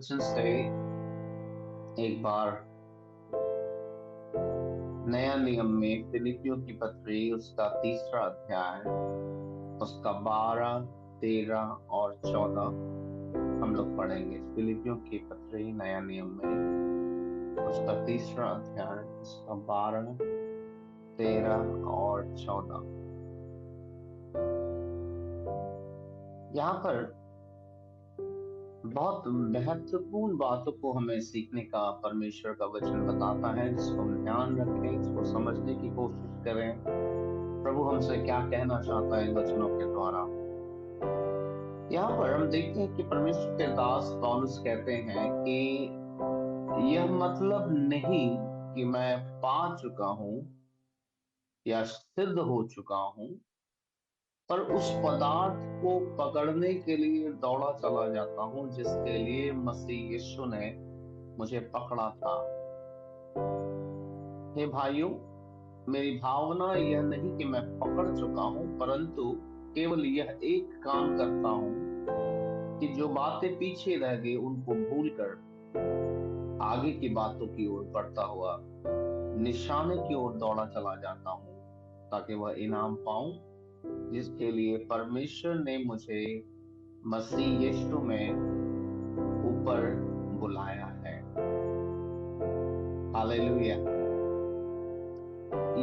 वचन से एक बार नया नियम में फिलिपियों की पत्री उसका तीसरा अध्याय उसका 12, 13 और 14 हम लोग पढ़ेंगे। फिलिपियों की पत्री नया नियम में उसका तीसरा अध्याय उसका 12, 13 और 14। यहाँ पर बहुत महत्वपूर्ण बातों को हमें सीखने का परमेश्वर का वचन बताता है, जिसको हम ध्यान रखें, इसको समझने की कोशिश करें। प्रभु हमसे क्या कहना चाहता है इन वचनों के द्वारा। यहाँ पर हम देखते हैं कि परमेश्वर के दास पौलुस कहते हैं कि यह मतलब नहीं कि मैं पा चुका हूं या सिद्ध हो चुका हूं, पर उस पदार्थ को पकड़ने के लिए दौड़ा चला जाता हूं जिसके लिए मसीह यीशु ने मुझे पकड़ा था। हे भाइयों, मेरी भावना यह नहीं कि मैं पकड़ चुका हूं, परंतु केवल यह एक काम करता हूं कि जो बातें पीछे रह गई उनको भूलकर आगे की बातों की ओर बढ़ता हुआ निशाने की ओर दौड़ा चला जाता हूं, ताकि वह इनाम पाऊं जिसके लिए परमेश्वर ने मुझे मसीह यीशु में ऊपर बुलाया है। हालेलुया।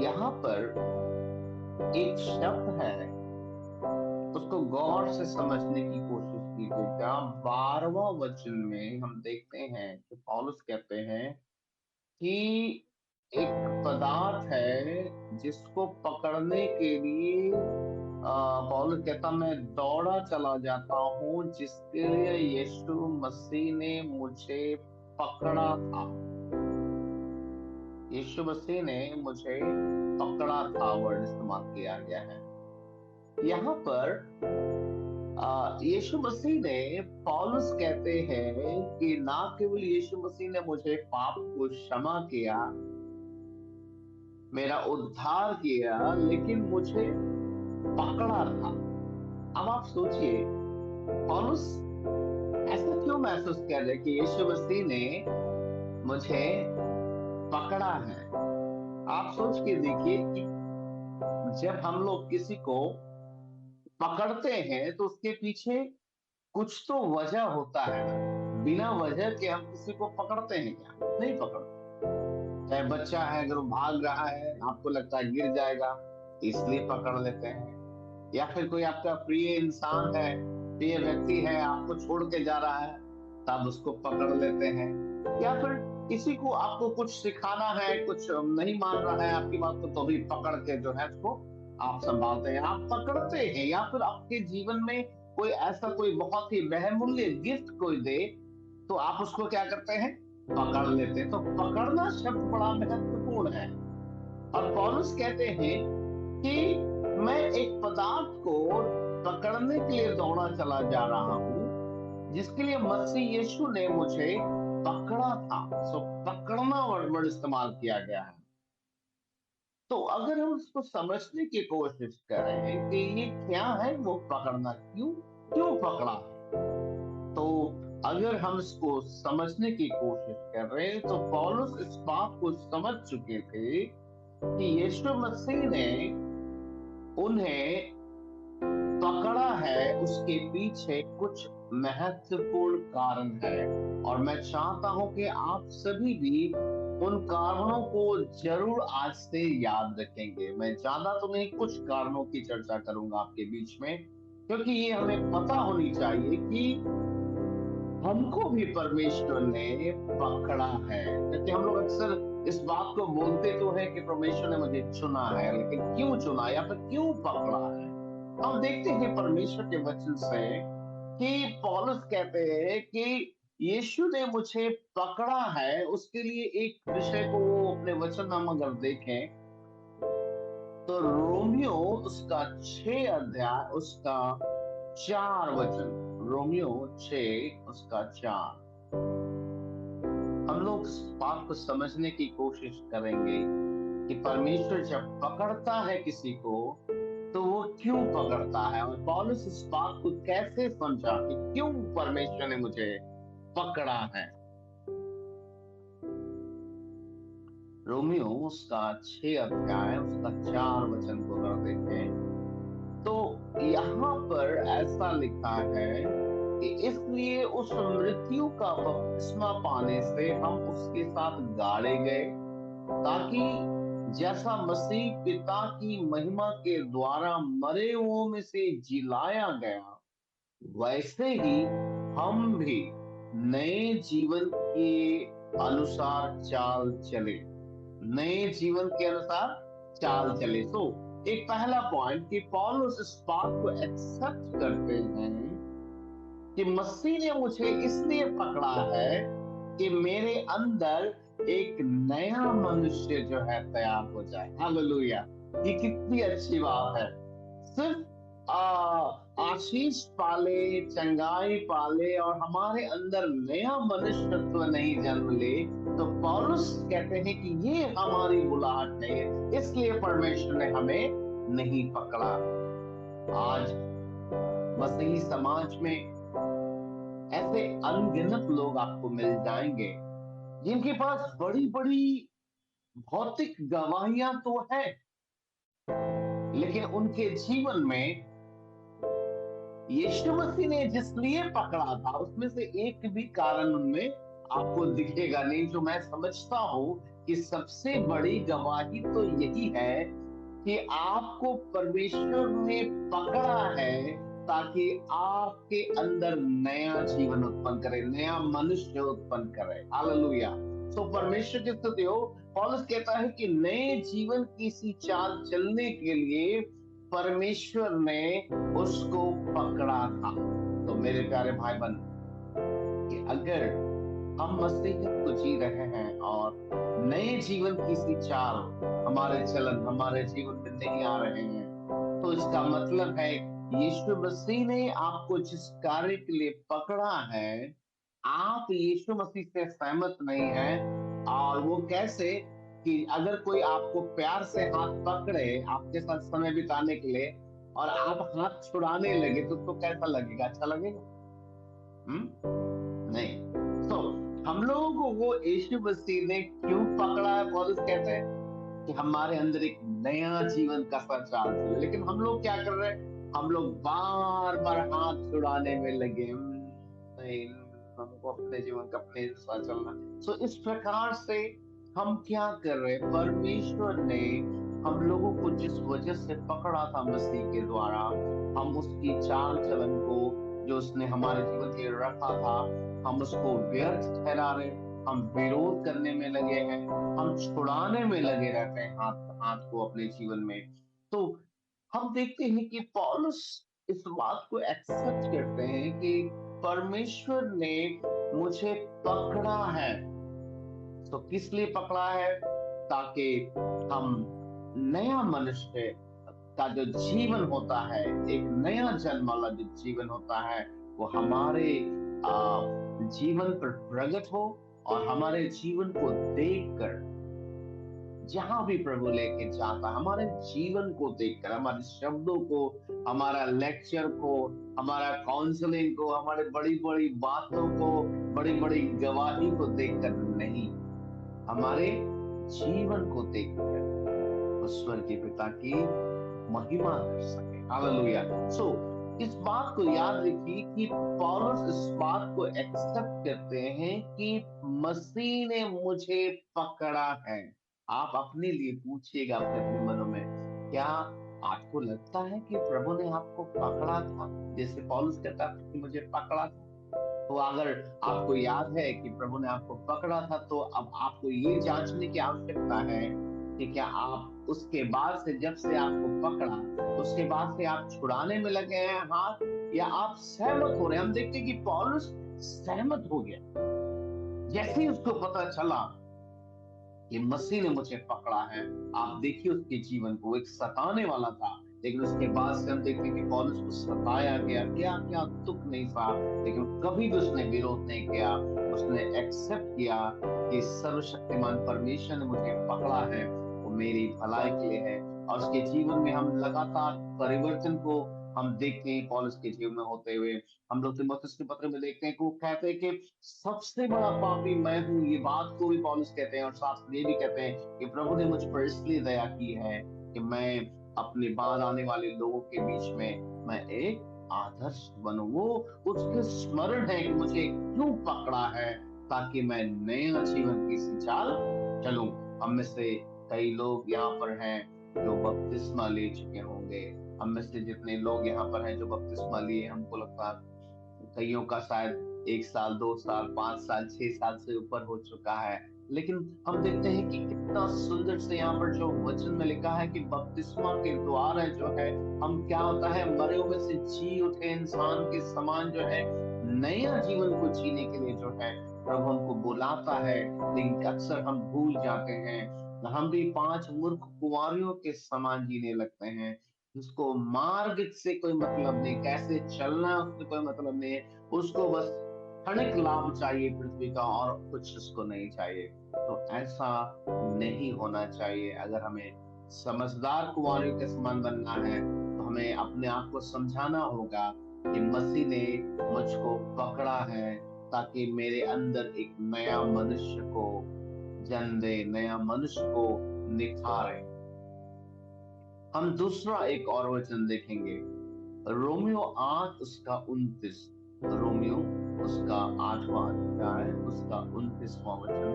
यहाँ पर एक शब्द है, उसको गौर से समझने की कोशिश कीजिएगा। 12वां वचन में हम देखते हैं कि पौलुस कहते हैं कि एक पदार्थ है जिसको पकड़ने के लिए पौलुस कहता मैं दौड़ा चला जाता हूं जिसके लिए यीशु मसीह ने मुझे पकड़ा था। यीशु मसीह ने मुझे पकड़ा था वर्ड इस्तेमाल किया गया है यहाँ पर। यीशु मसीह ने, पौलुस कहते हैं कि ना केवल यीशु मसीह ने मुझे पाप को क्षमा किया, मेरा उद्धार किया, लेकिन मुझे पकड़ा था। अब आप सोचिए, पौलुस ऐसा क्यों महसूस कर रहे कि यीशु मसीह ने मुझे पकड़ा है। आप सोच के देखिए कि जब हम लोग किसी को पकड़ते हैं तो उसके पीछे कुछ तो वजह होता है ना। बिना वजह के हम किसी को पकड़ते हैं क्या? नहीं पकड़ते। चाहे बच्चा है, अगर वो भाग रहा है, आपको लगता है गिर जाएगा, इसलिए पकड़ लेते हैं। या फिर कोई आपका प्रिय इंसान है, प्रिय व्यक्ति है, आपको छोड़ के जा रहा है, तब उसको पकड़ लेते हैं। या फिर किसी को आपको कुछ सिखाना है, कुछ नहीं मान रहा है आपकी बात को, तो भी पकड़ के जो है उसको आप संभालते हैं, आप पकड़ते हैं। या फिर आपके जीवन में कोई ऐसा कोई बहुत ही बहुमूल्य गिफ्ट कोई दे, तो आप उसको क्या करते हैं? पकड़ लेते हैं। तो पकड़ना शब्द बड़ा महत्वपूर्ण है। और पौलुस कहते हैं कि मैं एक पदार्थ को पकड़ने के लिए दौड़ा चला जा रहा हूं जिसके लिए मसीह यीशु ने मुझे पकड़ा था। सो पकड़ना वर्ड इस्तेमाल किया गया है। तो अगर हम उसको समझने की कोशिश करें कि ये क्या है, वो पकड़ना क्यों क्यों पकड़ा है, तो अगर हम इसको समझने की कोशिश कर रहे हैं तो पौलुस इस बात को समझ चुके थे कि यीशु मसीह ने उन्हें पकड़ा है, उसके पीछे कुछ महत्वपूर्ण कारण है। और मैं चाहता हूं कि आप सभी भी उन कारणों को जरूर आज से याद रखेंगे। मैं ज्यादा तो नहीं, कुछ कारणों की चर्चा करूंगा आपके बीच में, क्योंकि ये हमें पता होनी चाहिए कि हमको भी परमेश्वर ने पकड़ा है। क्योंकि हम लोग अक्सर इस बात को बोलते तो है कि परमेश्वर ने मुझे चुना है, लेकिन क्यों चुना या फिर क्यों पकड़ा है। हम देखते हैं परमेश्वर के वचन से कि पौलुस कहते हैं कि यीशु ने मुझे पकड़ा है। उसके लिए एक विषय को वो अपने वचन नाम अगर देखें तो रोमियो उसका 6 अध्याय उसका 4 वचन, रोमियो 6 उसका 4, हम लोग इस बात को समझने की कोशिश करेंगे कि परमेश्वर जब पकड़ता है किसी को तो वो क्यों पकड़ता है, और पौलुस इस बात को कैसे समझा कि क्यों परमेश्वर ने मुझे पकड़ा है। रोमियो उसका 6 अध्याय उसका 4 वचन को अगर देखें तो यहाँ पर ऐसा लिखा है कि इसलिए उस मृत्यु का बपतिस्मा पाने से हम उसके साथ गाड़े गए, ताकि जैसा मसीह पिता की महिमा के द्वारा मरे हुओं में से जिलाया गया, वैसे ही हम भी नए जीवन के अनुसार चाल चले। नए जीवन के अनुसार चाल चले। सो एक पहला पॉइंट कि पौलुस इस बात को एक्सेप्ट करते हैं कि मसीह ने मुझे इसलिए पकड़ा है कि मेरे अंदर एक नया मनुष्य जो है तैयार हो जाए। हालेलुया! ये कितनी अच्छी बात है। सिर्फ आशीष पाले, चंगाई पाले और हमारे अंदर नया मनुष्यत्व नहीं जन्म ले, तो पौलुस कहते हैं कि ये हमारी बुलाहट है, इसलिए परमेश्वर ने हमें नहीं पकड़ा। आज मसीही समाज में ऐसे अनगिनत लोग आपको मिल जाएंगे जिनके पास बड़ी बड़ी भौतिक गवाहियां तो है, लेकिन उनके जीवन में यीशु मसीह ने जिस लिए पकड़ा था उसमें से एक भी कारण उनमें आपको दिखेगा नहीं। जो मैं समझता हूं कि सबसे बड़ी गवाही तो यही है कि आपको परमेश्वर ने पकड़ा है ताकि आपके अंदर नया जीवन उत्पन्न करे, नया मनुष्य उत्पन्न करे। हालेलुया! सो परमेश्वर की स्तुति हो। पौलुस कहता है कि नए जीवन की सी चाल चलने के लिए परमेश्वर ने उसको पकड़ा था। तो मेरे प्यारे भाई बहन, कि अगर हम मसीहियत को जी रहे हैं और नए जीवन की सी चाल हमारे चलन हमारे जीवन में नहीं आ रहे हैं, तो इसका मतलब है यीशु मसीह ने आपको जिस कार्य के लिए पकड़ा है, आप यीशु मसीह से सहमत नहीं हैं। और वो कैसे कि अगर कोई आपको प्यार से हाथ पकड़े आपके साथ समय बिताने के लिए और आप हाथ छुड़ाने लगे तो उसको कैसा लगेगा? अच्छा लगेगा? नहीं। तो हम लोगों को वो यीशु मसीह ने क्यों पकड़ा है? पौलुस कहते हैं कि हमारे अंदर एक नया जीवन का संचार चले। लेकिन हम लोग क्या कर रहे हैं? हम लोग बार बार हाथ छुड़ाने में लगे, नहीं, हमको अपने जीवन का अपने साथ चलना। सो इस प्रकार से हम क्या कर रहे हैं? परमेश्वर ने हम लोगों को जिस वजह से पकड़ा था मसीह के द्वारा, हम उसकी चाल चलन को जो उसने हमारे जीवन के लिए रखा था, हम उसको व्यर्थ ठहरा रहे, हम विरोध करने में लगे हैं, हम छुड़ाने में लगे रहते हैं हाथ हाथ को अपने जीवन में। तो हम देखते हैं कि पौलुस इस बात को एक्सेप्ट करते हैं कि परमेश्वर ने मुझे पकड़ा है। तो किस लिए पकड़ा है? ताकि हम नया मनुष्य का जो जीवन होता है, एक नया जन्म वाला जो जीवन होता है, वो हमारे जीवन पर प्रकट हो और हमारे जीवन को देखकर जहां भी प्रभु लेके जाता, हमारे जीवन को देखकर, हमारे शब्दों को, हमारा लेक्चर को, हमारा काउंसलिंग को, हमारे बड़ी बड़ी बातों को, बड़ी बड़ी गवाही को देखकर नहीं, हमारे जीवन को देखकर उस स्वर्गीय पिता की महिमा कर सके। हालेलुया! सो इस बात को याद रखिए कि पौलुस इस बात को एक्सेप्ट करते हैं कि मसीह ने मुझे पकड़ा है। आप अपने लिए पूछिएगा अपने अपने मनों में, क्या आपको लगता है कि प्रभु ने आपको पकड़ा था जैसे पौलुस कहता था कि मुझे पकड़ा था? तो अगर आपको याद है कि प्रभु ने आपको पकड़ा था, तो अब आपको ये जांचने की आवश्यकता है कि क्या आप उसके बाद से, जब से आपको पकड़ा, उसके बाद से आप छुड़ाने में लगे हैं हाथ, या आप सहमत हो रहे हैं? हम देखते हैं कि पौलुस सहमत हो गया जैसे ही उसको पता चला कि मसीह ने मुझे पकड़ा है। आप देखिए उसके जीवन को, एक सताने वाला था, लेकिन उसके बाद से हम देखते हैं कि पौलुस को सताया गया, क्या क्या दुख नहीं सहा, लेकिन कभी भी उसने विरोध नहीं किया। उसने एक्सेप्ट किया कि सर्वशक्तिमान परमेश्वर ने मुझे पकड़ा है, वो मेरी भलाई के लिए है। और उसके जीवन में हम लगातार परिवर्तन को हम देखते हैं पौलुस के जीवन में होते हुए। हम लोग तीमुथियुस के पत्र में देखते हैं कि वो कहते हैं कि सबसे बड़ा पापी मैं हूँ। ये बात को भी पौलुस कहते हैं और साथ ये भी कहते हैं कि प्रभु ने मुझ पर इसलिए दया की है कि मैं अपने बाद आने वाले लोगों के बीच में मैं एक आदर्श बनूं। वो उसके स्मरण है कि मुझे क्यों पकड़ा है, ताकि मैं नया जीवन की सी चाल चलूं। हम में से कई लोग यहाँ पर हैं जो बपतिस्मा ले चुके होंगे। हम में से जितने लोग यहाँ पर हैं जो बपतिस्मा लिए, हमको लगता है कईयों का शायद 1 साल, 2 साल, 5 साल, 6 साल से ऊपर हो चुका है। लेकिन हम देखते हैं कि कितना सुंदर से यहाँ पर जो वचन में लिखा है कि बपतिस्मा के द्वारा जो है हम क्या होता है, मरे हुए से जी उठे इंसान के समान जो है नया जीवन को जीने के लिए जो है प्रभु हमको बुलाता है। लेकिन अक्सर हम भूल जाते हैं, हम भी 5 मूर्ख कुंवारियों के समान जीने लगते हैं, जिसको मार्ग से कोई मतलब नहीं, कैसे चलना है उससे कोई मतलब नहीं है। उसको बस क्षणिक लाभ चाहिए पृथ्वी का, और कुछ उसको नहीं चाहिए। तो ऐसा नहीं होना चाहिए। अगर हमें समझदार कुंवारियों के समान बनना है तो हमें अपने आप को समझाना होगा कि मसीह ने मुझको पकड़ा है, ताकि मेरे अंदर एक नया मनुष्य को जन्म दे, नया मनुष्य को निखारे। हम दूसरा एक और वचन देखेंगे, रोमियो 8 उसका 29। रोमियो उसका 8वां अध्याय उसका 29वां वचन।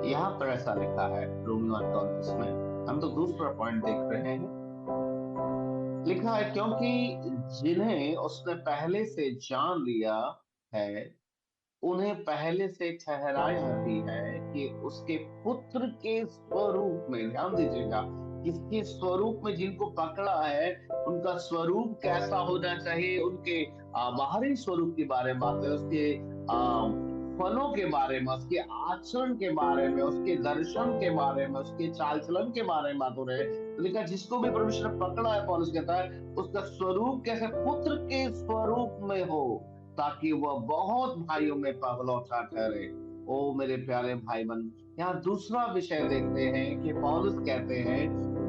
यहाँ पर ऐसा लिखा है रोमियो 8 का 29 में। हम तो दूसरा पॉइंट देख रहे हैं। लिखा है, क्योंकि जिन्हें उसने पहले से जान लिया है उन्हें पहले से ठहराया भी है कि उसके पुत्र के स्वरूप में, ध्यान दीजिएगा, किसके स्वरूप में जिनको पकड़ा है उनका स्वरूप कैसा होना चाहिए, उनके बाहरी स्वरूप के बारे में बात है, उसके फलों के बारे में, उसके आचरण के बारे में, उसके दर्शन के बारे में, उसके चाल चलन के बारे में बात हो रहे हैं। तो लिखा, जिसको भी परमेश्वर ने पकड़ा है, पौलुस कहता है उसका स्वरूप कैसे, पुत्र के स्वरूप में हो, ताकि वह बहुत भाइयों में पहलौठा ठहरे। ओ मेरे प्यारे भाई बहन, यहाँ दूसरा विषय देखते हैं कि पौलुस कहते हैं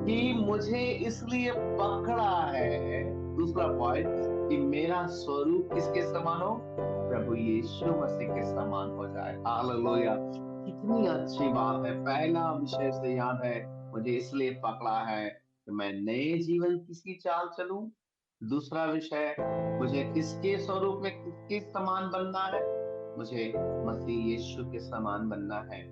कि मुझे इसलिए पकड़ा है, दूसरा पॉइंट, कि मेरा स्वरूप किसके समान हो, प्रभु यीशु मसीह के समान हो जाए। हालेलुया, कितनी अच्छी बात है। पहला विषय से याद है, मुझे इसलिए पकड़ा है कि मैं नए जीवन की चाल चलूं। दूसरा विषय, मुझे किसके स्वरूप में किसके समान बनना है, मुझे मसीह यीशु के समान बनना है।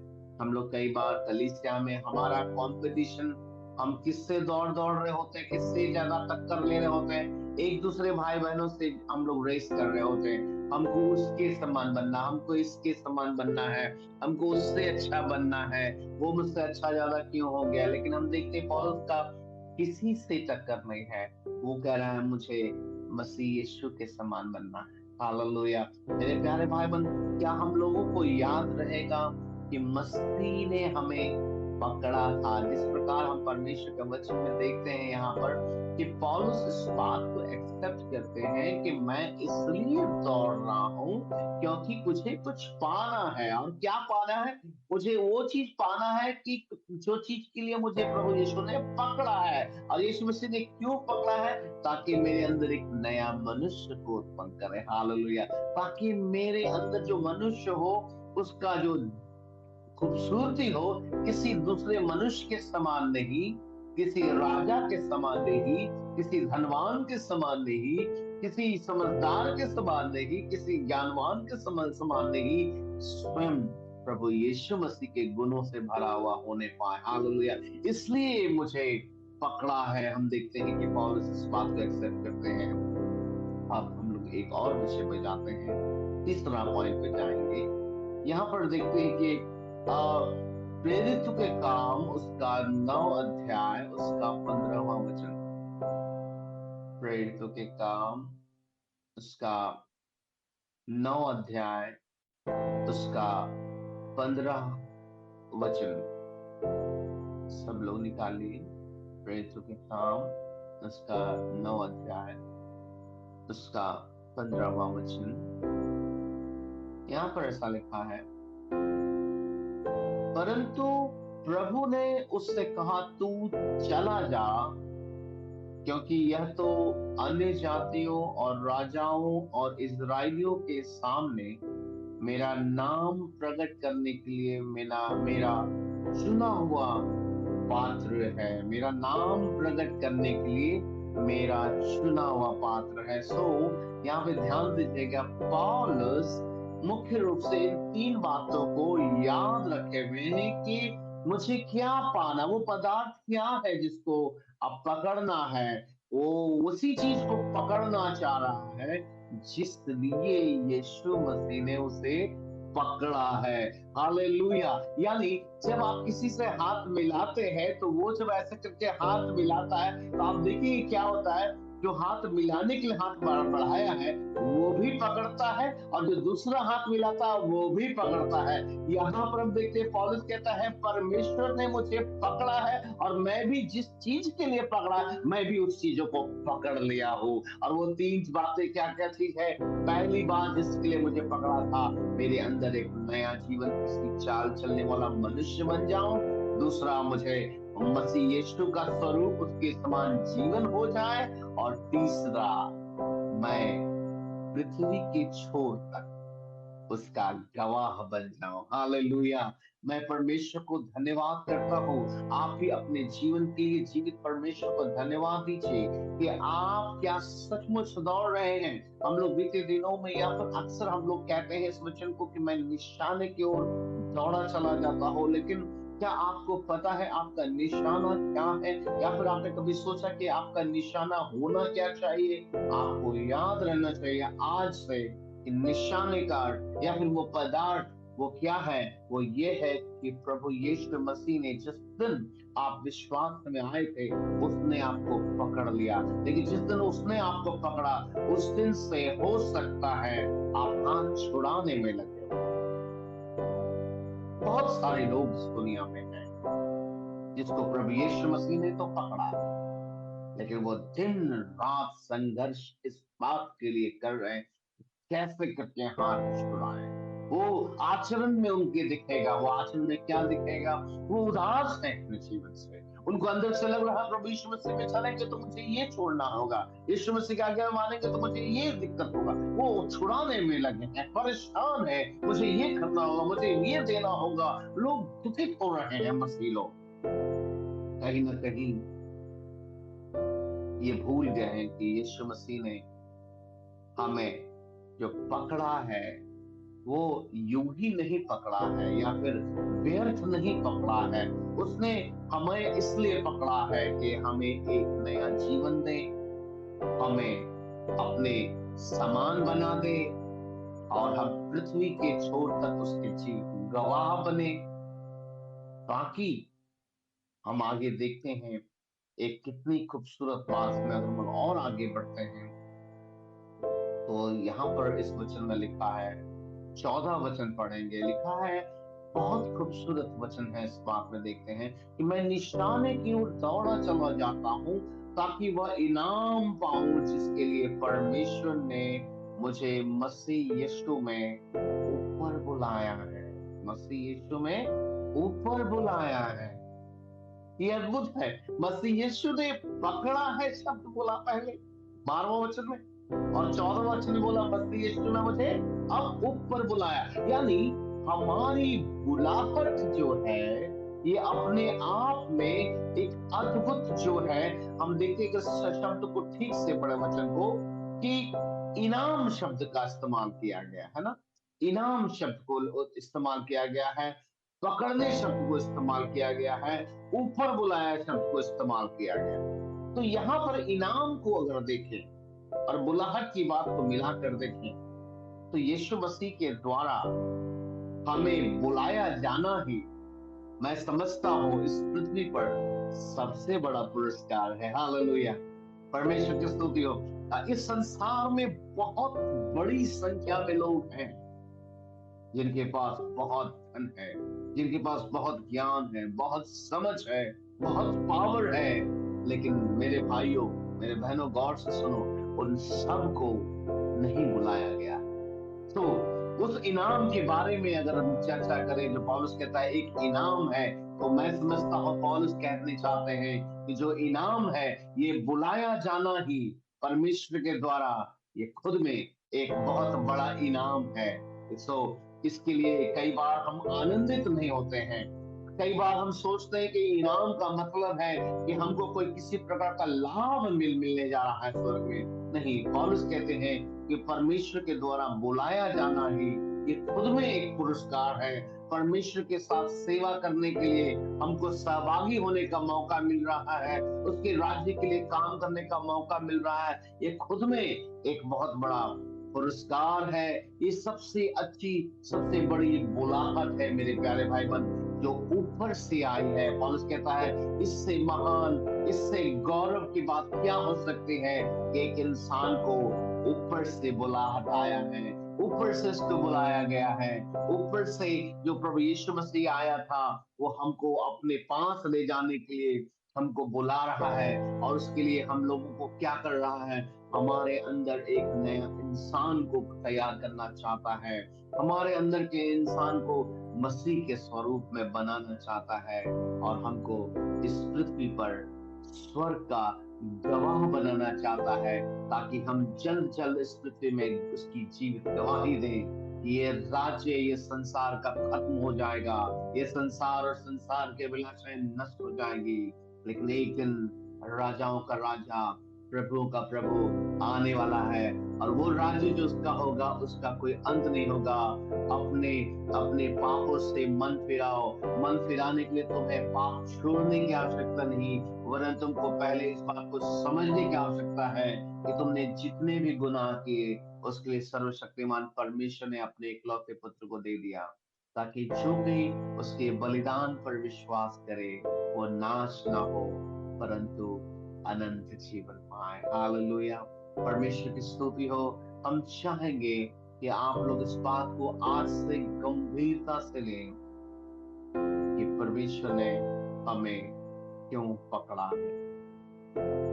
हम लोग कई बार कलीसिया में हमारा कंपटीशन, हम किससे दौड़ दौड़ रहे होते हैं, किससे ज्यादा टक्कर ले रहे होते हैं, एक दूसरे भाई बहनों से हम लोग रेस कर रहे होते हैं। हमको उसके समान बनना, हमको इसके समान बनना है, हमको उससे अच्छा बनना है, वो मुझसे अच्छा ज्यादा क्यों हो गया। लेकिन हम देखते हैं पौलुस का किसी से टक्कर नहीं है। वो कह रहा है मुझे मसीह यीशु के समान बनना है। हालेलुया, मेरे प्यारे भाई बहन, क्या हम लोगों को याद रहेगा कि मसीह ने हमें पकड़ा था। जिस प्रकार हम परमेश्वर के वचन में देखते हैं यहाँ पर कि पौलुस इस बात को एक्सेप्ट करते हैं कि मैं इसलिए दौड़ रहा हूँ क्योंकि मुझे कुछ पाना है। और क्या पाना है, मुझे वो चीज पाना है कि जो चीज के लिए मुझे प्रभु यीशु ने पकड़ा है। और यीशु मसीह ने क्यों पकड़ा है, ताकि मेरे अंदर एक नया मनुष्य को उत्पन्न करे। हालेलुया, ताकि मेरे अंदर जो मनुष्य हो उसका जो खूबसूरती हो किसी दूसरे मनुष्य के समान नहीं, किसी राजा के समान नहीं, किसी धनवान के समान नहीं, किसी समझदार के समान नहीं, किसी ज्ञानवान के समान नहीं, स्वयं प्रभु यीशु मसीह के गुणों से भरा हुआ होने पाए। हालेलुया, इसलिए मुझे पकड़ा है। हम देखते हैं कि पौलुस इस बात को एक्सेप्ट करते हैं। अब हम लोग एक और विषय पे जाते हैं, तीसरा पॉइंट पे जाएंगे। यहाँ पर देखते हैं कि अ, प्रेरित के काम उसका 9 अध्याय उसका 15वां वचन। प्रेरित के काम उसका 9 अध्याय उसका 15 वचन। सब लोग निकालिए, प्रेरित के काम उसका 9 अध्याय उसका 15वां वचन। यहाँ पर ऐसा लिखा है, परंतु प्रभु ने उससे कहा, तू चला जा, क्योंकि यह तो अन्य जातियों और राजाओं और इज़राइलियों के सामने मेरा नाम प्रकट करने के लिए मेरा मेरा चुना हुआ पात्र है। मेरा नाम प्रकट करने के लिए मेरा चुना हुआ पात्र है। यहाँ पे ध्यान दीजिएगा, पौलुस मुख्य रूप से इन 3 बातों को याद रखे हुए हैं कि मुझे क्या पाना, वो पदार्थ क्या है जिसको अब पकड़ना है। वो उसी चीज को पकड़ना चाह रहा है जिसलिए यीशु मसीह ने उसे पकड़ा है। हालेलुया। यानी जब आप किसी से हाथ मिलाते हैं तो वो जब ऐसे करके हाथ मिलाता है तो आप देखिए क्या होता है, जो हाथ मिलाने के लिए हाथ बढ़ाया है वो भी पकड़ता है, और जो दूसरा हाथ मिलाता है वो भी पकड़ता है। यहाँ पर हम देखते हैं पौलुस कहता है, परमेश्वर ने मुझे पकड़ा है और मैं भी जिस चीज के लिए पकड़ा है मैं भी उस चीजों को पकड़ लिया हूँ। और वो 3 बातें क्या क्या चीज है? पहली बात जिसके लिए मुझे पकड़ा था, मेरे अंदर एक नया जीवन, किसी चाल चलने वाला मनुष्य बन जाऊं। दूसरा, मुझे मसीह यीशु का स्वरूप, उसके समान जीवन हो जाए। और तीसरा, मैं पृथ्वी के छोर तक उसका गवाह बन जाऊं। हालेलुया। मैं परमेश्वर को धन्यवाद करता हूँ। आप भी अपने जीवन के लिए जीवित परमेश्वर को धन्यवाद दीजिए कि आप क्या सचमुच दौड़ रहे हैं। हम लोग बीते दिनों में या फिर अक्सर हम लोग कहते हैं इस वचन को कि मैं निशाने की ओर दौड़ा चला जाता हूँ, लेकिन क्या आपको पता है आपका निशाना क्या है? या फिर आपने कभी सोचा कि आपका निशाना होना क्या चाहिए? आपको याद रहना चाहिए आज से कि निशाने का या फिर वो पदार्थ वो क्या है? वो ये है कि प्रभु यीशु मसीह ने जिस दिन आप विश्वास में आए थे उसने आपको पकड़ लिया। लेकिन जिस दिन उसने आपको पकड़ा उस दिन से हो सकता है आप हाथ छुड़ाने में लगे हो। बहुत सारे लोग इस दुनिया में हैं जिसको प्रभु यीशु मसीह ने तो पकड़ा, लेकिन वो दिन रात संघर्ष इस बात के लिए कर रहे हैं कैसे करके हाथ छुड़ाएं। वो आचरण में उनके दिखेगा, वो आचरण में क्या दिखेगा? वो उदास है अपने जीवन से। उनको अंदर से लग रहा है प्रभु यीशु मसीह में चलेंगे तो मुझे ये छोड़ना होगा, यीशु मसीह की आज्ञा मानेंगे तो मुझे ये दिक्कत होगा। वो छुड़ाने में लगे हैं, परेशान है, मुझे ये करना होगा, मुझे ये देना होगा। लोग दुखित हो रहे हैं। मसीह लोग कहीं ना कहीं ये भूल गए हैं कि यीशु मसीह ने हमें जो पकड़ा है वो यूं ही नहीं पकड़ा है या फिर व्यर्थ नहीं पकड़ा है। उसने हमें इसलिए पकड़ा है कि हमें एक नया जीवन दे, हमें अपने समान बना दे, और हम पृथ्वी के छोर तक उसके गवाह बने, ताकि हम आगे देखते हैं एक कितनी खूबसूरत बात में अगर हम और आगे बढ़ते हैं तो यहाँ पर इस वचन में लिखा है, 14 वचन पढ़ेंगे। लिखा है, बहुत खूबसूरत वचन है। इस बात में देखते हैं कि मैं निशाने की ओर दौड़ा चला जाता हूँ ताकि वह इनाम पाऊं जिसके लिए परमेश्वर ने मुझे मसीह यीशु में ऊपर बुलाया है। मसीह यीशु में ऊपर बुलाया है। ये अद्भुत है। मसीह यीशु ने पकड़ा है शब्द बोला पहले 12वां वचन में, और 14वां वचन में बोला मसीह यीशु ने मुझे अब ऊपर बुलाया। यानी हमारी बुलाहट जो है ये अपने आप में एक अद्भुत जो है। हम देखते हैं कि शब्द को ठीक से पढ़े वचन को कि इनाम शब्द का इस्तेमाल किया गया है ना। इनाम शब्द को इस्तेमाल किया गया है, पकड़ने शब्द को इस्तेमाल किया गया है, ऊपर बुलाया शब्द को इस्तेमाल किया गया। तो यहाँ पर इनाम को अगर देखें और बुलाहट की बात को मिलाकर देखें तो यीशु मसीह के द्वारा हमें बुलाया जाना ही, मैं समझता हूं, इस पृथ्वी पर सबसे बड़ा पुरस्कार है। हालेलुया। परमेश्वर की स्तुति हो। इस संसार में बहुत बड़ी संख्या में लोग हैं जिनके पास बहुत धन है, जिनके पास बहुत ज्ञान है, बहुत समझ है, बहुत पावर है, लेकिन मेरे भाइयों, मेरे बहनों, गौर से सुनो, उन सबको नहीं बुलाया गया। तो उस इनाम के बारे में अगर हम चर्चा करें जो पौलुस कहता है एक इनाम है, तो मैं समझता हूँ पौलुस कहने चाहते हैं कि जो इनाम है, ये बुलाया जाना ही परमेश्वर के द्वारा, ये खुद में एक बहुत बड़ा इनाम है। सो इसके लिए कई बार हम आनंदित नहीं होते हैं। कई बार हम सोचते हैं कि इनाम का मतलब है कि हमको कोई किसी प्रकार का लाभ मिलने जा रहा है स्वर्ग में। नहीं, पौलुस कहते हैं कि परमेश्वर के द्वारा बुलाया जाना ही ये खुद में एक पुरस्कार है। परमेश्वर के साथ सेवा करने के लिए हमको सहभागी होने का मौका मिल रहा है, उसके राज्य के लिए काम करने का मौका मिल रहा है, ये खुद में एक बहुत बड़ा पुरस्कार है। ये सबसे अच्छी, सबसे बड़ी बुलाहट है मेरे प्यारे भाई बहन, जो ऊपर से आई है। पौलुस कहता है इससे महान, इससे गौरव की बात क्या हो सकती है कि एक इंसान को ऊपर से बुलाहट आया है, ऊपर से उसको बुलाया गया है। ऊपर से जो प्रभु यीशु मसीह आया था, वो हमको अपने पास ले जाने के लिए हमको बुला रहा है, और उसके लिए हम लोगों को क्या कर रहा है, हमारे अंदर एक नया इंसान को तैयार करना चाहता है। हमारे अंदर के इंसान को मसीह के स्वरूप में बनाना चाहता है, और हमको इस पृथ्वी पर स्वर्ग का गवाह बनाना चाहता है, ताकि हम जल्द जल्द इस पृथ्वी में उसकी जीवित गवाही दें। ये राज्य, ये संसार का खत्म हो जाएगा, ये संसार और संसार के अभिलाषाएं नष्ट हो जाएंगी, लेकिन एक दिन राजाओं का राजा, प्रभुओं का प्रभु आने वाला है, और वो राज्य जो उसका होगा, उसका कोई अंत नहीं होगा। अपने अपने पापों से मन फिराओ। मन फिराने के लिए तुम्हें पाप छोड़ने की आवश्यकता नहीं, वरन तुमको पहले इस बात को समझने की आवश्यकता है कि तुमने जितने भी गुनाह किए, उसके लिए सर्वशक्तिमान परमेश्वर ने अपने इकलौते पुत्र को दे दिया, ताकि जो भी उसके बलिदान पर विश्वास करे, वो नाश ना हो, परंतु अनंत जीवन पाए। हालेलुया, परमेश्वर की स्तुति हो। हम चाहेंगे कि आप लोग इस बात को आज से गंभीरता से लें कि परमेश्वर ने हमें क्यों पकड़ा है।